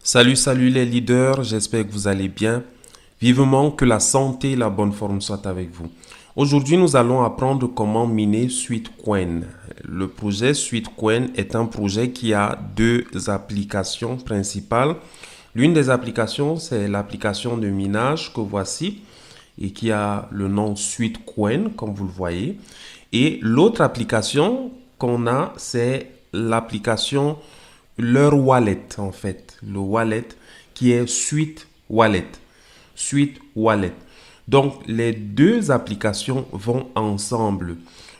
Salut les leaders, j'espère que vous allez bien. Vivement que la santé et la bonne forme soient avec vous. Aujourd'hui, nous allons apprendre comment miner Sweetcoin. Le projet Sweetcoin est un projet qui a deux applications principales. L'une des applications, c'est l'application de minage que voici et qui a le nom Sweetcoin, comme vous le voyez. Et l'autre application qu'on a, c'est l'application leur wallet en fait, le wallet qui est Sweet Wallet. Sweet Wallet. Donc les deux applications vont ensemble.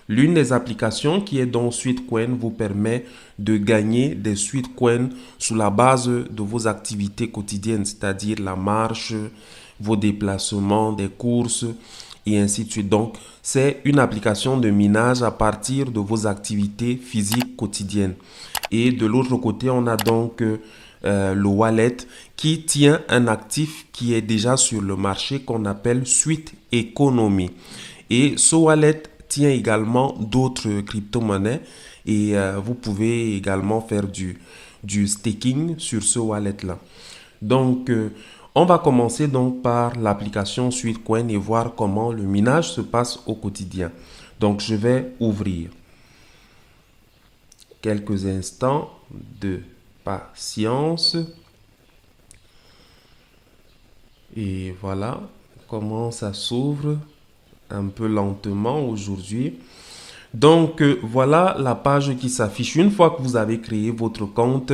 L'une des applications qui est dans Sweetcoin vous permet de gagner des Sweetcoins sous la base de vos activités quotidiennes, c'est-à-dire la marche, vos déplacements, des courses et ainsi de suite. Donc, c'est une application de minage à partir de vos activités physiques quotidiennes. Et de l'autre côté, on a donc le wallet qui tient un actif qui est déjà sur le marché qu'on appelle Sweet Economy. Et ce wallet tient également d'autres crypto-monnaies et vous pouvez également faire du staking sur ce wallet-là. Donc, on va commencer donc par l'application Sweetcoin et voir comment le minage se passe au quotidien. Donc, je vais ouvrir quelques instants de patience. Et voilà comment ça s'ouvre un peu lentement aujourd'hui. Donc, voilà la page qui s'affiche. Une fois que vous avez créé votre compte,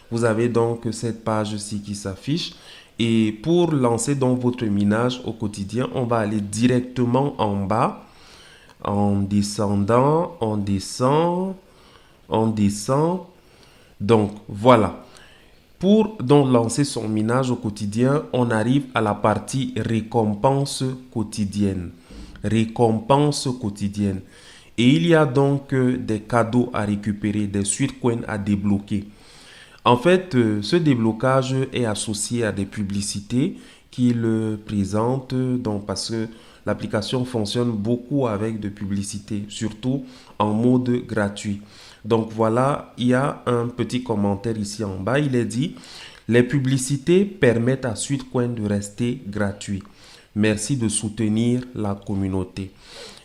vous avez donc cette page-ci qui s'affiche. Et pour lancer donc votre minage au quotidien, on va aller directement en bas, en descendant, on descend. Donc, voilà. Pour donc lancer son minage au quotidien, on arrive à la partie récompense quotidienne. Récompense quotidienne. Et il y a donc des cadeaux à récupérer, des Sweetcoins à débloquer. En fait, ce déblocage est associé à des publicités qui le présentent, donc parce que l'application fonctionne beaucoup avec des publicités, surtout en mode gratuit. Donc voilà, il y a un petit commentaire ici en bas. Il est dit, les publicités permettent à Sweetcoin de rester gratuit. Merci de soutenir la communauté.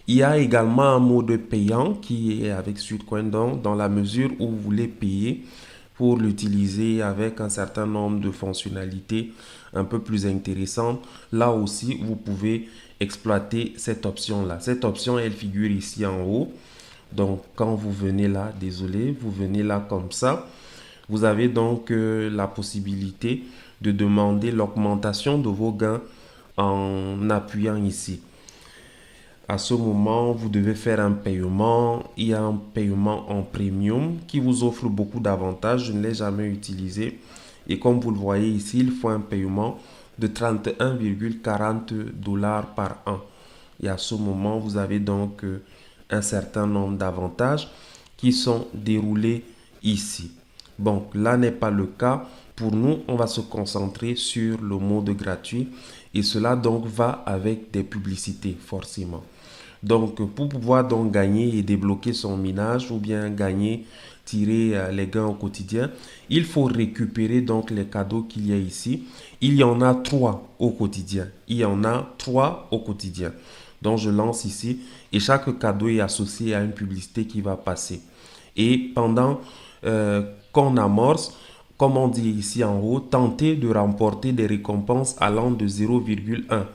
Il y a également un mode payant qui est avec Sweetcoin dans la mesure où vous voulez payer pour l'utiliser avec un certain nombre de fonctionnalités un peu plus intéressantes. Là aussi, vous pouvez exploiter cette option-là. Cette option, elle figure ici en haut. Donc, quand vous venez là, désolé, vous venez là comme ça. Vous avez donc la possibilité de demander l'augmentation de vos gains en appuyant ici. À ce moment, vous devez faire un paiement. Il y a un paiement en premium qui vous offre beaucoup d'avantages. Je ne l'ai jamais utilisé. Et comme vous le voyez ici, il faut un paiement de 31,40 dollars par an. Et à ce moment, vous avez donc un certain nombre d'avantages qui sont déroulés ici. Bon, là n'est pas le cas. Pour nous, on va se concentrer sur le mode gratuit et cela donc va avec des publicités forcément. Donc, pour pouvoir donc gagner et débloquer son minage ou bien gagner, tirer les gains au quotidien, il faut récupérer donc les cadeaux qu'il y a ici. Il y en a trois au quotidien. Il y en a trois au quotidien. Donc, je lance ici et chaque cadeau est associé à une publicité qui va passer. Et pendant qu'on amorce, comme on dit ici en haut, tentez de remporter des récompenses allant de 0,1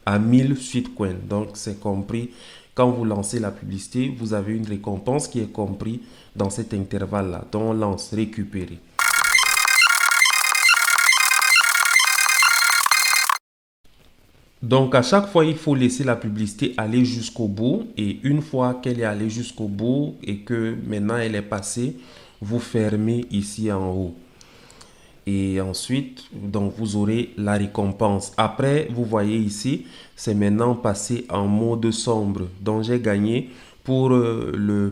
à 1000 Sweetcoins. Donc, c'est compris. Quand vous lancez la publicité, vous avez une récompense qui est comprise dans cet intervalle-là. Donc, on lance récupérer. Donc, à chaque fois, il faut laisser la publicité aller jusqu'au bout. Et une fois qu'elle est allée jusqu'au bout et que maintenant elle est passée, vous fermez ici en haut. Et ensuite, donc vous aurez la récompense. Après, vous voyez ici, c'est maintenant passé en mode sombre. Donc j'ai gagné pour la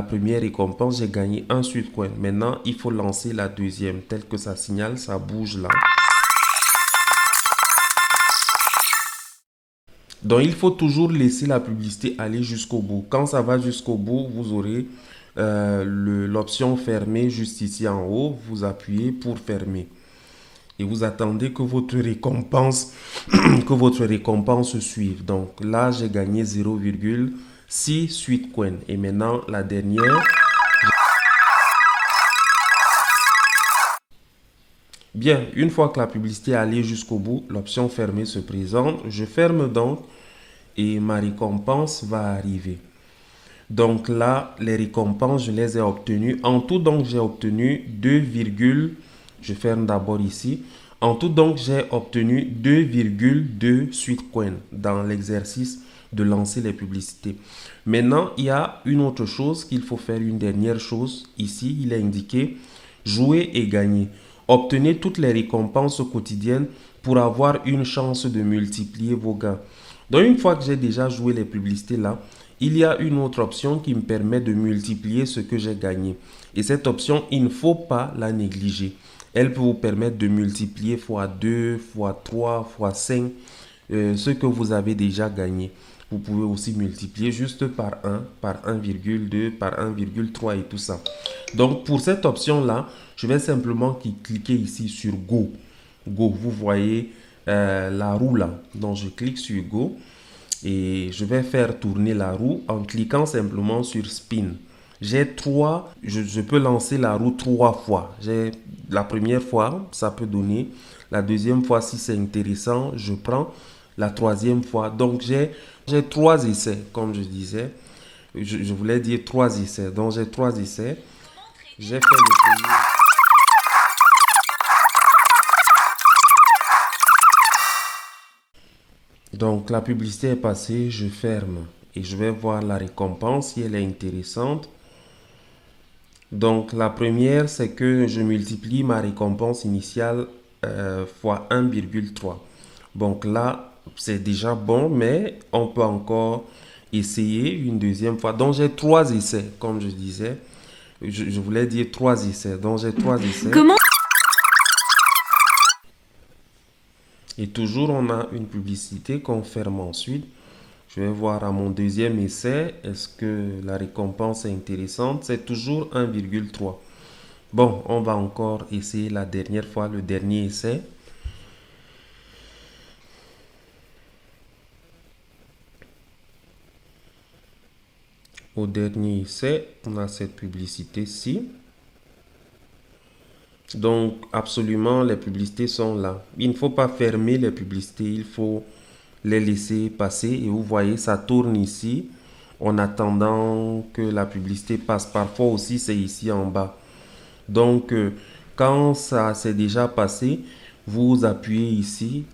première récompense, j'ai gagné un Sweetcoin. Maintenant, il faut lancer la deuxième, tel que ça signale, ça bouge là. Donc il faut toujours laisser la publicité aller jusqu'au bout. Quand ça va jusqu'au bout, vous aurez l'option fermer juste ici en haut, vous appuyez pour fermer. Et vous attendez que votre récompense, que votre récompense suive. Donc là, j'ai gagné 0,6 Sweet Coin. Et maintenant, la dernière. Bien, une fois que la publicité est allée jusqu'au bout, l'option fermer se présente. Je ferme donc et ma récompense va arriver. Donc là, les récompenses, je les ai obtenues. En tout, donc, j'ai obtenu 2, je ferme d'abord ici. En tout, donc, j'ai obtenu 2,2 Sweet Coin dans l'exercice de lancer les publicités. Maintenant, il y a une autre chose qu'il faut faire, une dernière chose. Ici, il est indiqué jouer et gagner. Obtenez toutes les récompenses quotidiennes pour avoir une chance de multiplier vos gains. Donc, une fois que j'ai déjà joué les publicités là, il y a une autre option qui me permet de multiplier ce que j'ai gagné. Et cette option, il ne faut pas la négliger. Elle peut vous permettre de multiplier fois 2, fois 3, fois 5 ce que vous avez déjà gagné. Vous pouvez aussi multiplier juste par 1, par 1,2, par 1,3 et tout ça. Donc pour cette option-là, je vais simplement cliquer ici sur Go. Go, vous voyez la roue là. Donc je clique sur Go. Et je vais faire tourner la roue en cliquant simplement sur Spin. J'ai trois, je peux lancer la roue 3 fois. La première fois, ça peut donner. La deuxième fois, si c'est intéressant, je prends. La troisième fois, donc j'ai 3 essais, comme je disais. Je voulais dire 3 essais. Donc j'ai 3 essais. J'ai fait le premier. Donc la publicité est passée, je ferme et je vais voir la récompense si elle est intéressante. Donc la première, c'est que je multiplie ma récompense initiale fois 1,3. Donc là, c'est déjà bon, mais on peut encore essayer une deuxième fois. Donc j'ai 3 essais, comme je disais. Je voulais dire 3 essais. Donc j'ai 3 essais. Comment? Et toujours, on a une publicité qu'on ferme ensuite. Je vais voir à mon deuxième essai, est-ce que la récompense est intéressante? C'est toujours 1,3. Bon, on va encore essayer la dernière fois, le dernier essai. Au dernier essai, on a cette publicité-ci. Donc, absolument, les publicités sont là. Il ne faut pas fermer les publicités, il faut les laisser passer. Et vous voyez, ça tourne ici en attendant que la publicité passe. Parfois aussi, c'est ici en bas. Donc, quand ça s'est déjà passé, vous appuyez ici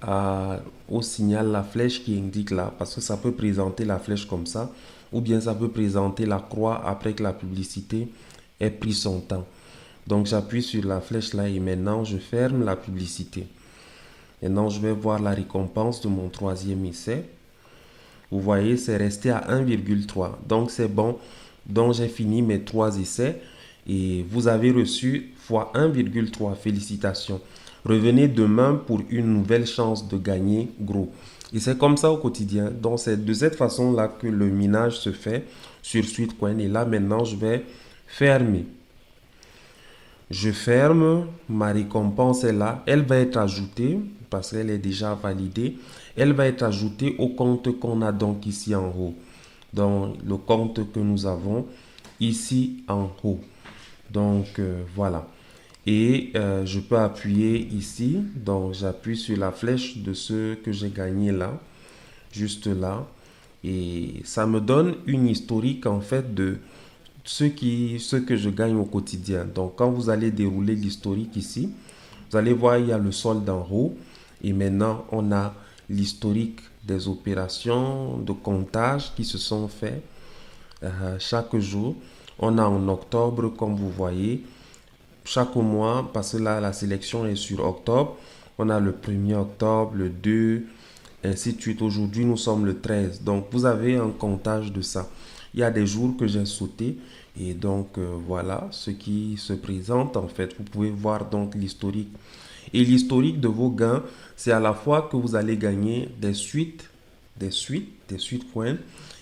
au signal, la flèche qui indique là, parce que ça peut présenter la flèche comme ça, ou bien ça peut présenter la croix après que la publicité ait pris son temps. Donc, j'appuie sur la flèche là et maintenant, je ferme la publicité. Maintenant, je vais voir la récompense de mon troisième essai. Vous voyez, c'est resté à 1,3. Donc, c'est bon. Donc, j'ai fini mes 3 essais et vous avez reçu fois 1,3. Félicitations. Revenez demain pour une nouvelle chance de gagner gros. Et c'est comme ça au quotidien. Donc, c'est de cette façon-là que le minage se fait sur Sweetcoin. Et là, maintenant, je vais fermer. Je ferme, ma récompense est là. Elle va être ajoutée parce qu'elle est déjà validée. Elle va être ajoutée au compte qu'on a donc ici en haut. Donc, le compte que nous avons ici en haut. Donc, voilà. Et je peux appuyer ici. Donc, j'appuie sur la flèche de ce que j'ai gagné là. Juste là. Et ça me donne une historique en fait de ce que je gagne au quotidien. Donc, quand vous allez dérouler l'historique ici, vous allez voir, il y a le solde en haut. Et maintenant, on a l'historique des opérations de comptage qui se sont faites chaque jour. On a en octobre, comme vous voyez, chaque mois, parce que là, la sélection est sur octobre. On a le 1er octobre, le 2, ainsi de suite. Aujourd'hui, nous sommes le 13. Donc, vous avez un comptage de ça. Il y a des jours que j'ai sauté et donc voilà ce qui se présente en fait. Vous pouvez voir donc l'historique. Et l'historique de vos gains, c'est à la fois que vous allez gagner des suites points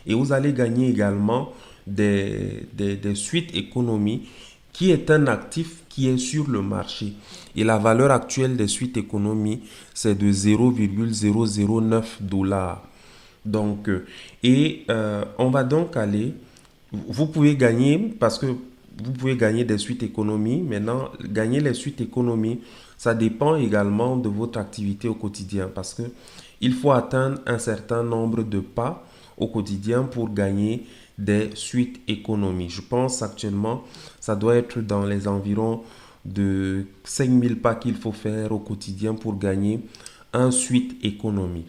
et vous allez gagner également des suites économies qui est un actif qui est sur le marché. Et la valeur actuelle des suites économies, c'est de 0,009 dollars. Donc, on va donc aller, vous pouvez gagner, parce que vous pouvez gagner des suites économies. Maintenant, gagner les suites économies, ça dépend également de votre activité au quotidien, parce que il faut atteindre un certain nombre de pas au quotidien pour gagner des suites économies. Je pense actuellement, ça doit être dans les environs de 5000 pas qu'il faut faire au quotidien pour gagner un suite économie.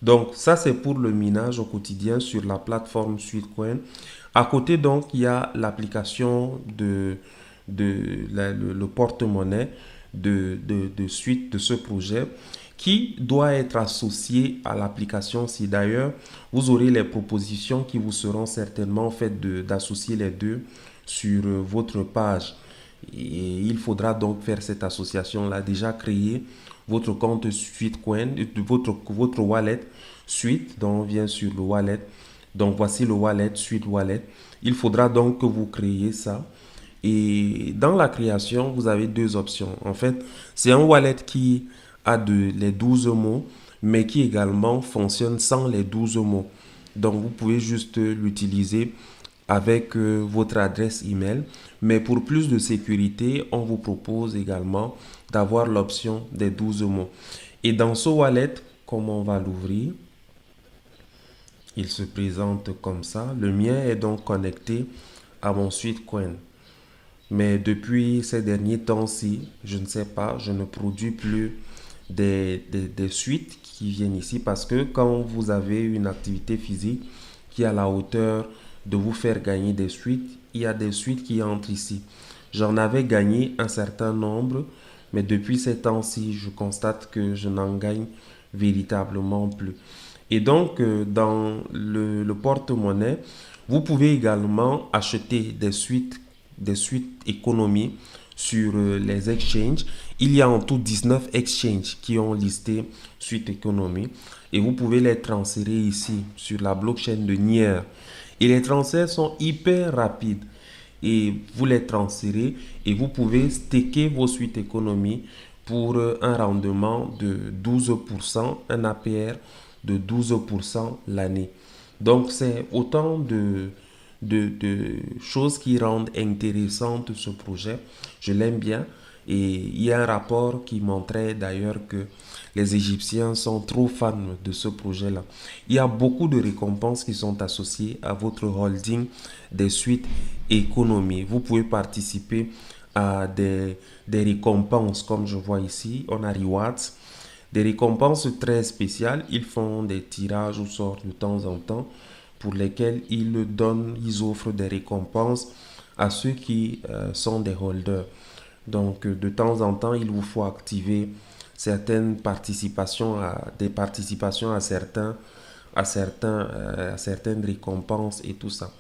Donc, ça, c'est pour le minage au quotidien sur la plateforme Sweetcoin. À côté, donc, il y a l'application le porte-monnaie de suite de ce projet qui doit être associé à l'application. Si d'ailleurs, vous aurez les propositions qui vous seront certainement faites d'associer les deux sur votre page. Et il faudra donc faire cette association-là, déjà créer votre compte Sweetcoin, votre wallet Suite, donc on vient sur le wallet. Donc voici le wallet, Suite Wallet. Il faudra donc que vous créiez ça. Et dans la création, vous avez deux options. En fait, c'est un wallet qui a les 12 mots, mais qui également fonctionne sans les 12 mots. Donc vous pouvez juste l'utiliser avec votre adresse email. Mais pour plus de sécurité, on vous propose également d'avoir l'option des 12 mots. Et dans ce wallet, comment on va l'ouvrir? Il se présente comme ça. Le mien est donc connecté à mon Sweetcoin. Mais depuis ces derniers temps-ci, je ne sais pas, je ne produis plus des suites qui viennent ici parce que quand vous avez une activité physique qui est à la hauteur de vous faire gagner des suites, il y a des suites qui entrent ici. J'en avais gagné un certain nombre, mais depuis ces temps-ci, je constate que je n'en gagne véritablement plus. Et donc, dans le porte-monnaie, vous pouvez également acheter des suites économies sur les exchanges. Il y a en tout 19 exchanges qui ont listé suite économie et vous pouvez les transférer ici sur la blockchain de Nier. Et les transferts sont hyper rapides et vous les transférez et vous pouvez staker vos suites économies pour un rendement de 12%, un APR de 12% l'année. Donc c'est autant de choses qui rendent intéressante ce projet. Je l'aime bien. Et il y a un rapport qui montrait d'ailleurs que les Égyptiens sont trop fans de ce projet-là. Il y a beaucoup de récompenses qui sont associées à votre holding des suites économies. Vous pouvez participer à des récompenses comme je vois ici. On a rewards, des récompenses très spéciales. Ils font des tirages au sort de temps en temps pour lesquels ils offrent des récompenses à ceux qui sont des holders. Donc, de temps en temps, il vous faut activer certaines participations des participations à certaines récompenses et tout ça.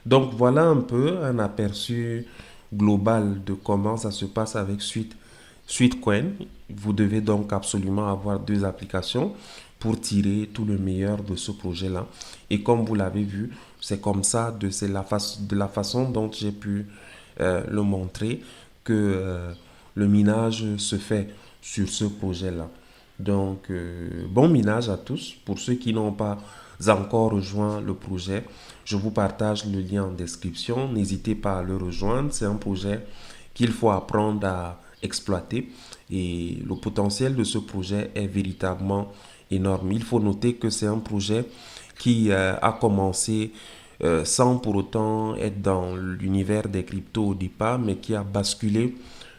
Donc, voilà un peu un aperçu global de comment ça se passe avec Sweetcoin. Vous devez donc absolument avoir deux applications pour tirer tout le meilleur de ce projet-là. Et comme vous l'avez vu, c'est comme ça, de la façon dont j'ai pu le montrer, que le minage se fait sur ce projet-là. Donc, bon minage à tous. Pour ceux qui n'ont pas encore rejoint le projet, je vous partage le lien en description. N'hésitez pas à le rejoindre. C'est un projet qu'il faut apprendre à exploiter et le potentiel de ce projet est véritablement énorme. Il faut noter que c'est un projet qui a commencé sans pour autant être dans l'univers des cryptos au départ, mais qui a basculé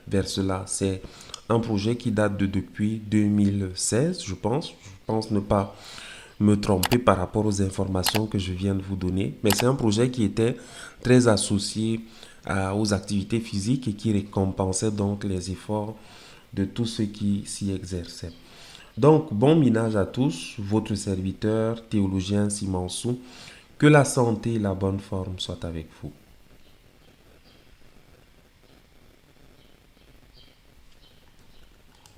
vers cela. C'est un projet qui date depuis 2016, je pense. Je pense ne pas me tromper par rapport aux informations que je viens de vous donner. Mais c'est un projet qui était très associé aux activités physiques et qui récompensait donc les efforts de tous ceux qui s'y exerçaient. Donc, bon minage à tous, votre serviteur, théologien Simansou. Que la santé et la bonne forme soient avec vous.